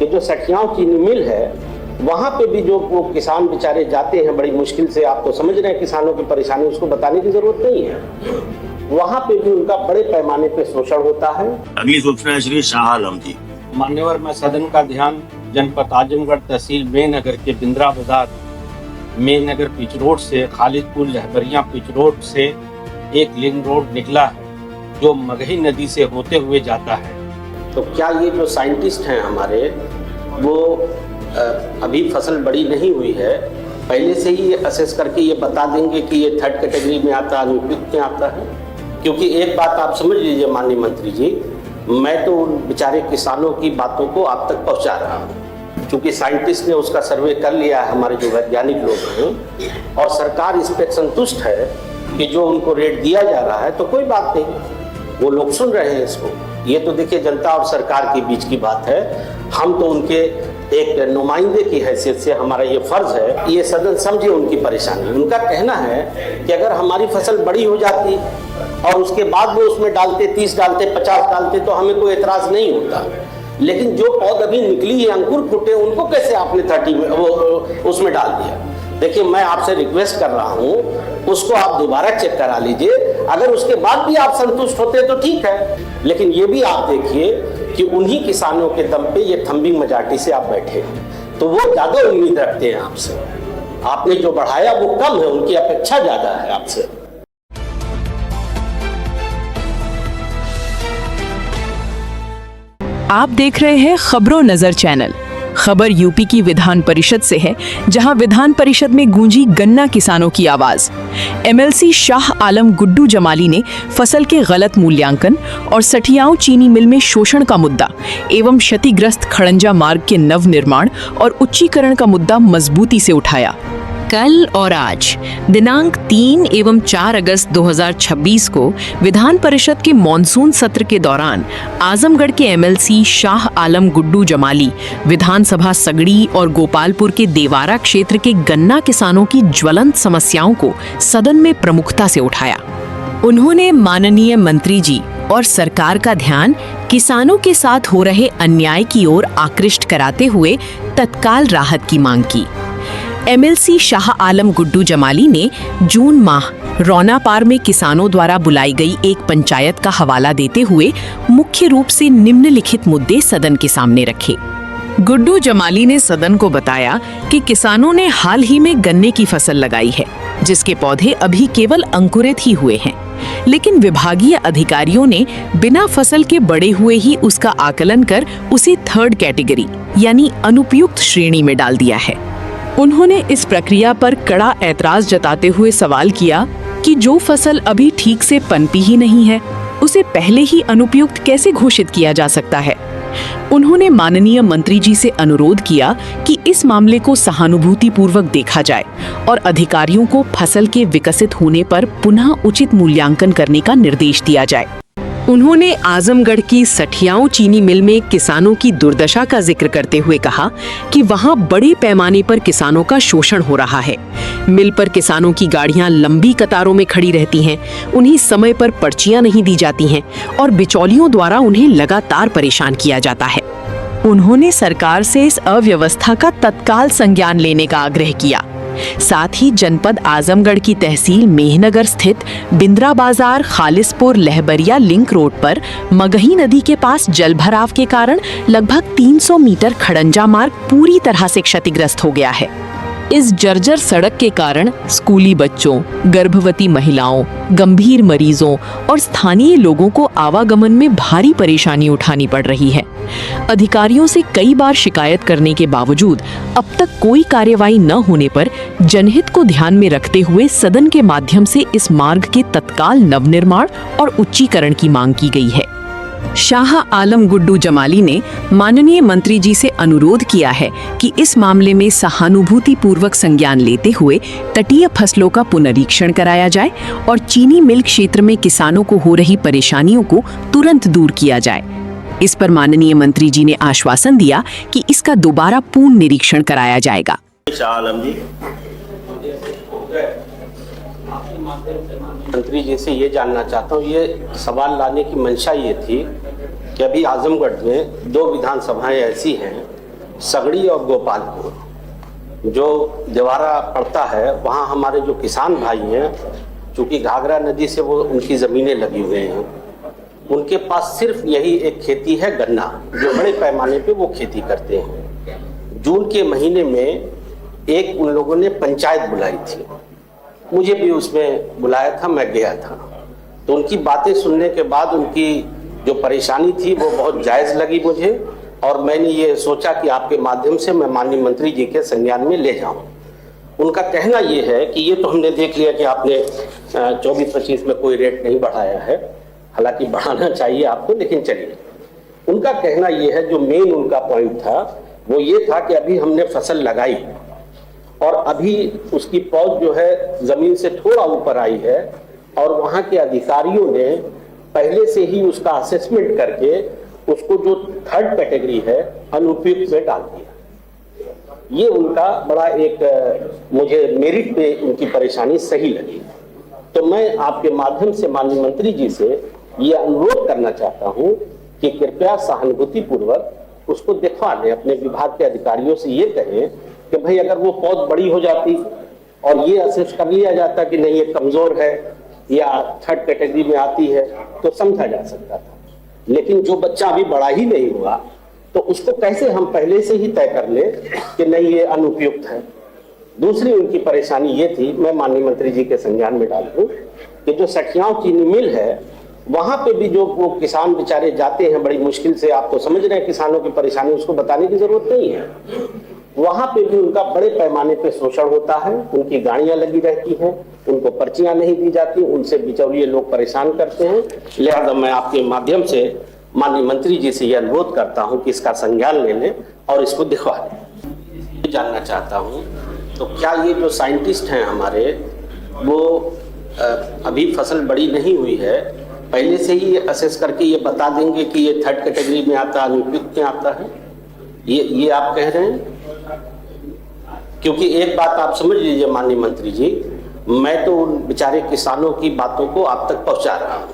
कि जो सठियाओं चीनी मिल है वहां पे भी जो वो किसान बेचारे जाते हैं बड़ी मुश्किल से, आप तो समझ रहे हैं किसानों की परेशानी, उसको बताने की जरूरत नहीं है, वहां पे भी उनका बड़े पैमाने पे शोषण होता है। अगली सूचना है श्री शाह आलम जी। मान्यवर, मैं सदन का ध्यान जनपद आजमगढ़ तहसील मेनगर के बिंद्रा बाजार मेनगर पिच रोड से खालिदपुर लहबरिया पिच रोड से एक लिंक रोड निकला है जो मगही नदी से होते हुए जाता है। तो क्या ये जो साइंटिस्ट हैं हमारे, वो अभी फसल बड़ी नहीं हुई है, पहले से ही ये असेस करके ये बता देंगे कि ये थर्ड कैटेगरी में आता है, अनुपयुक्त में आता है? क्योंकि एक बात आप समझ लीजिए माननीय मंत्री जी, मैं तो उन बेचारे किसानों की बातों को आप तक पहुंचा रहा हूं, क्योंकि साइंटिस्ट ने उसका सर्वे कर लिया है, हमारे जो वैज्ञानिक लोग हैं, और सरकार इस पर संतुष्ट है कि जो उनको रेट दिया जा रहा है, तो कोई बात नहीं, वो लोग सुन रहे हैं इसको। ये तो देखिए जनता और सरकार के बीच की बात है, हम तो उनके एक नुमाइंदे की हैसियत से हमारा ये फर्ज है, ये सदन समझे उनकी परेशानी। उनका कहना है कि अगर हमारी फसल बड़ी हो जाती और उसके बाद वो उसमें डालते 30 डालते 50 डालते तो हमें कोई एतराज नहीं होता, लेकिन जो पौध अभी निकली है, अंकुर फूटे, उनको कैसे आपने 30 में वो उसमें डाल दिया? देखिए मैं आपसे रिक्वेस्ट कर रहा हूँ, उसको आप दोबारा चेक करा लीजिए, अगर उसके बाद भी आप संतुष्ट होते तो ठीक है, लेकिन ये भी आप देखिए कि उन्हीं किसानों के दम पे ये थम्बिंग मेजॉरिटी से आप बैठे, तो वो ज्यादा उम्मीद रखते हैं आपसे। आपने जो बढ़ाया वो कम है, उनकी अपेक्षा ज्यादा है आपसे। आप देख रहे हैं खबरों नजर चैनल। खबर यूपी की विधान परिषद से है, जहां विधान परिषद में गूंजी गन्ना किसानों की आवाज। एमएलसी शाह आलम गुड्डू जमाली ने फसल के गलत मूल्यांकन और सठियाओं चीनी मिल में शोषण का मुद्दा एवं क्षतिग्रस्त खड़ंजा मार्ग के नव निर्माण और उच्चीकरण का मुद्दा मजबूती से उठाया। कल और आज दिनांक 3 एवं 4 अगस्त 2026 को विधान परिषद के मॉनसून सत्र के दौरान आजमगढ़ के एमएलसी शाह आलम गुड्डू जमाली विधानसभा सगड़ी और गोपालपुर के देवारा क्षेत्र के गन्ना किसानों की ज्वलंत समस्याओं को सदन में प्रमुखता से उठाया। उन्होंने माननीय मंत्री जी और सरकार का ध्यान किसानों के साथ हो रहे अन्याय की ओर आकृष्ट कराते हुए तत्काल राहत की मांग की। एमएलसी शाह आलम गुड्डू जमाली ने जून माह रौनापार में किसानों द्वारा बुलाई गई एक पंचायत का हवाला देते हुए मुख्य रूप से निम्नलिखित मुद्दे सदन के सामने रखे। गुड्डू जमाली ने सदन को बताया कि किसानों ने हाल ही में गन्ने की फसल लगाई है, जिसके पौधे अभी केवल अंकुरित ही हुए हैं, लेकिन विभागीय अधिकारियों ने बिना फसल के बड़े हुए ही उसका आकलन कर उसे थर्ड कैटेगरी यानी अनुपयुक्त श्रेणी में डाल दिया है। उन्होंने इस प्रक्रिया पर कड़ा ऐतराज जताते हुए सवाल किया कि जो फसल अभी ठीक से पनपी ही नहीं है, उसे पहले ही अनुपयुक्त कैसे घोषित किया जा सकता है। उन्होंने माननीय मंत्री जी से अनुरोध किया कि इस मामले को सहानुभूतिपूर्वक देखा जाए और अधिकारियों को फसल के विकसित होने पर पुनः उचित मूल्यांकन करने का निर्देश दिया जाए। उन्होंने आजमगढ़ की सठियाओं चीनी मिल में किसानों की दुर्दशा का जिक्र करते हुए कहा कि वहां बड़े पैमाने पर किसानों का शोषण हो रहा है। मिल पर किसानों की गाड़ियां लंबी कतारों में खड़ी रहती हैं, उन्हें समय पर पर्चियां नहीं दी जाती हैं और बिचौलियों द्वारा उन्हें लगातार परेशान किया जाता है। उन्होंने सरकार से इस अव्यवस्था का तत्काल संज्ञान लेने का आग्रह किया। साथ ही जनपद आजमगढ़ की तहसील मेहनगर स्थित बिंद्रा बाजार खालिसपुर लहबरिया लिंक रोड पर मगही नदी के पास जलभराव के कारण लगभग 300 मीटर खड़ंजा मार्ग पूरी तरह से क्षतिग्रस्त हो गया है। इस जर्जर सड़क के कारण स्कूली बच्चों, गर्भवती महिलाओं, गंभीर मरीजों और स्थानीय लोगों को आवागमन में भारी परेशानी उठानी पड़ रही है। अधिकारियों से कई बार शिकायत करने के बावजूद अब तक कोई कार्यवाही न होने पर जनहित को ध्यान में रखते हुए सदन के माध्यम से इस मार्ग के तत्काल नवनिर्माण और उच्चीकरण की मांग की गई है। शाह आलम गुड्डू जमाली ने माननीय मंत्री जी से अनुरोध किया है कि इस मामले में सहानुभूतिपूर्वक संज्ञान लेते हुए तटीय फसलों का पुनरीक्षण कराया जाए और चीनी मिल क्षेत्र में किसानों को हो रही परेशानियों को तुरंत दूर किया जाए। इस पर माननीय मंत्री जी ने आश्वासन दिया कि इसका दोबारा पूर्ण निरीक्षण कराया जाएगा। मंत्री जी से ये जानना चाहता हूँ, ये सवाल लाने की मंशा ये थी कि अभी आजमगढ़ में 2 विधानसभाएं ऐसी हैं सगड़ी और गोपालपुर जो देवारा पड़ता है, वहाँ हमारे जो किसान भाई हैं, चूँकि घाघरा नदी से वो उनकी ज़मीनें लगी हुए हैं, उनके पास सिर्फ यही एक खेती है गन्ना, जो बड़े पैमाने पे वो खेती करते हैं। जून के महीने में एक उन लोगों ने पंचायत बुलाई थी, मुझे भी उसमें बुलाया था, मैं गया था। तो उनकी बातें सुनने के बाद उनकी जो परेशानी थी वो बहुत जायज़ लगी मुझे, और मैंने ये सोचा कि आपके माध्यम से मैं माननीय मंत्री जी के संज्ञान में ले जाऊं। उनका कहना ये है कि ये तो हमने देख लिया कि आपने 24-25 में कोई रेट नहीं बढ़ाया है, हालांकि बढ़ाना चाहिए आपको, लेकिन चलिए। उनका कहना ये है, जो मेन उनका पॉइंट था वो ये था कि अभी हमने फसल लगाई और अभी उसकी पौध जो है ज़मीन से थोड़ा ऊपर आई है, और वहाँ के अधिकारियों ने पहले से ही उसका असेसमेंट करके उसको जो 3rd कैटेगरी है अनुपयुक्त में डाल दिया। ये उनका बड़ा एक मुझे मेरिट पे उनकी परेशानी सही लगी। तो मैं आपके माध्यम से माननीय मंत्री जी से ये अनुरोध करना चाहता हूँ कि कृपया सहानुभूति पूर्वक उसको दिखवा दें, अपने विभाग के अधिकारियों से ये कहें कि भाई अगर वो पौध बड़ी हो जाती और ये असेस कर लिया जाता कि नहीं ये कमजोर है या 3rd कैटेगरी में आती है, तो समझा जा सकता था। लेकिन जो बच्चा अभी बड़ा ही नहीं हुआ, तो उसको कैसे हम पहले से ही तय कर ले कि नहीं ये अनुपयुक्त है। दूसरी उनकी परेशानी ये थी, मैं माननीय मंत्री जी के संज्ञान में डाल दूं, कि जो सठियाव चीनी मिल है वहां पे भी जो वो किसान बेचारे जाते हैं बड़ी मुश्किल से, आप तो समझ रहे हैं किसानों की परेशानी, उसको बताने की जरूरत नहीं है। वहां पे भी उनका बड़े पैमाने पे शोषण होता है, उनकी गाड़ियां लगी रहती हैं, उनको पर्चियां नहीं दी जाती, उनसे बिचौलिए लोग परेशान करते हैं। लिहाजा मैं आपके माध्यम से माननीय मंत्री जी से यह अनुरोध करता हूं कि इसका संज्ञान ले लें और इसको दिखवा दें। जानना चाहता हूं, तो क्या ये जो साइंटिस्ट हैं हमारे, वो अभी फसल बड़ी नहीं हुई है, पहले से ही असेस करके ये बता देंगे कि ये 3rd कैटेगरी में आता है, अनुपयुक्त में आता है? ये आप कह रहे हैं? क्योंकि एक बात आप समझ लीजिए माननीय मंत्री जी, मैं तो उन बेचारे किसानों की बातों को आप तक पहुंचा रहा हूं,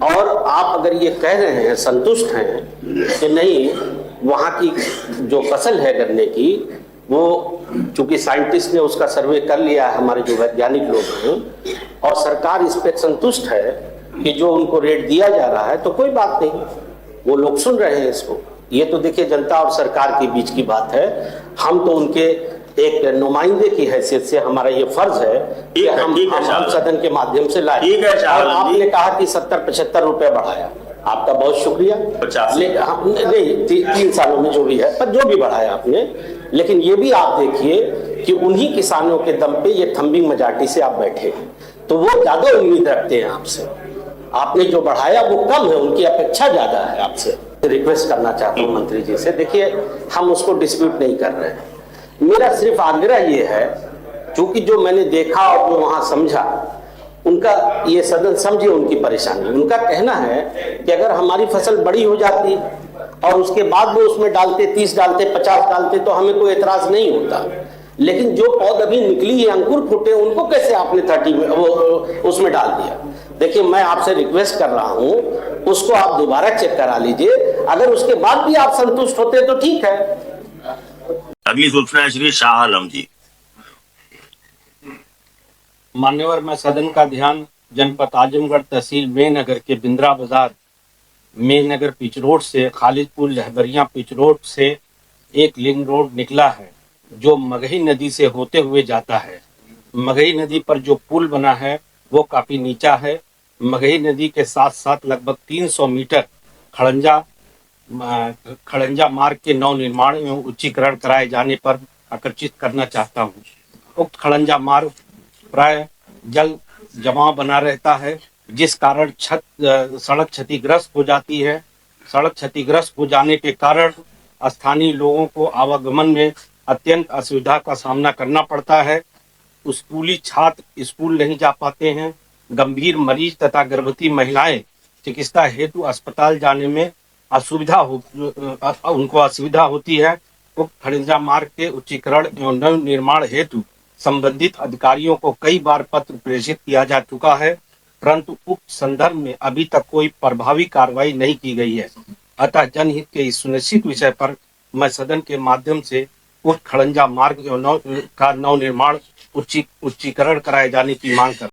और आप अगर ये कह रहे हैं, संतुष्ट हैं कि नहीं वहाँ की जो फसल है गन्ने की, वो चूंकि साइंटिस्ट ने उसका सर्वे कर लिया है, हमारे जो वैज्ञानिक लोग हैं, और सरकार इस पर संतुष्ट है कि जो उनको रेट दिया जा रहा है, तो कोई बात नहीं, वो लोग सुन रहे हैं इसको। ये तो देखिए जनता और सरकार के बीच की बात है, हम तो उनके एक नुमाइंदे की हैसियत से हमारा ये फर्ज है कि हम सदन के माध्यम से लाए। और आपने कहा कि 70-75 रुपए बढ़ाया, आपका बहुत शुक्रिया। 50 नहीं 3 सालों में जो भी है, पर जो भी बढ़ाया आपने, लेकिन ये भी आप देखिए कि उन्हीं किसानों के दम पे ये थम्बिंग मेजॉरिटी से आप बैठे हैं, तो वो ज्यादा उम्मीद रखते हैं आपसे। आपने जो बढ़ाया वो कम है, उनकी अपेक्षा ज्यादा है आपसे। रिक्वेस्ट करना चाहता हूँ मंत्री जी से, देखिए हम उसको डिस्प्यूट नहीं कर रहे हैं, मेरा सिर्फ आग्रह ये है, क्योंकि जो मैंने देखा और जो वहां समझा, उनका ये सदन समझे उनकी परेशानी। उनका कहना है कि अगर हमारी फसल बड़ी हो जाती और उसके बाद वो उसमें डालते 30 डालते 50 डालते तो हमें कोई एतराज नहीं होता, लेकिन जो पौध अभी निकली है, अंकुर फूटे, उनको कैसे आपने 30 में वो उसमें डाल दिया? देखिए मैं आपसे रिक्वेस्ट कर रहा हूं, उसको आप दोबारा चेक करा लीजिए, अगर उसके बाद भी आप संतुष्ट होते तो ठीक है। अगली सूचना है श्री शाह आलम जी। मान्यवर, मैं सदन का ध्यान जनपद आजमगढ़ तहसील मेनगर के बिंद्रा बाजार मेनगर पिच रोड से खालिदपुर लहबरिया पिच रोड से एक लिंक रोड निकला है जो मगही नदी से होते हुए जाता है। मगही नदी पर जो पुल बना है वो काफी नीचा है। मगही नदी के साथ साथ लगभग 300 मीटर खड़ंजा मार्ग के नव निर्माण एवं उच्चीकरण कराए जाने पर आकर्षित करना चाहता हूँ। उक्त खड़ंजा मार्ग प्राय जल जमाव बना रहता है, जिस कारण सड़क क्षतिग्रस्त हो जाती है। सड़क क्षतिग्रस्त हो जाने के कारण स्थानीय लोगों को आवागमन में अत्यंत असुविधा का सामना करना पड़ता है। स्कूली छात्र स्कूल नहीं जा पाते हैं। गंभीर मरीज तथा गर्भवती महिलाएं चिकित्सा हेतु अस्पताल जाने में उनको असुविधा होती है। उक्त खड़ंजा मार्ग के उच्चीकरण एवं नव निर्माण हेतु संबंधित अधिकारियों को कई बार पत्र प्रेषित किया जा चुका है, परंतु उक्त संदर्भ में अभी तक कोई प्रभावी कार्रवाई नहीं की गई है। अतः जनहित के इस सुनिश्चित विषय पर मैं सदन के माध्यम से उक्त खड़ंजा मार्ग का नवनिर्माण उच्चीकरण कराए जाने की मांग कर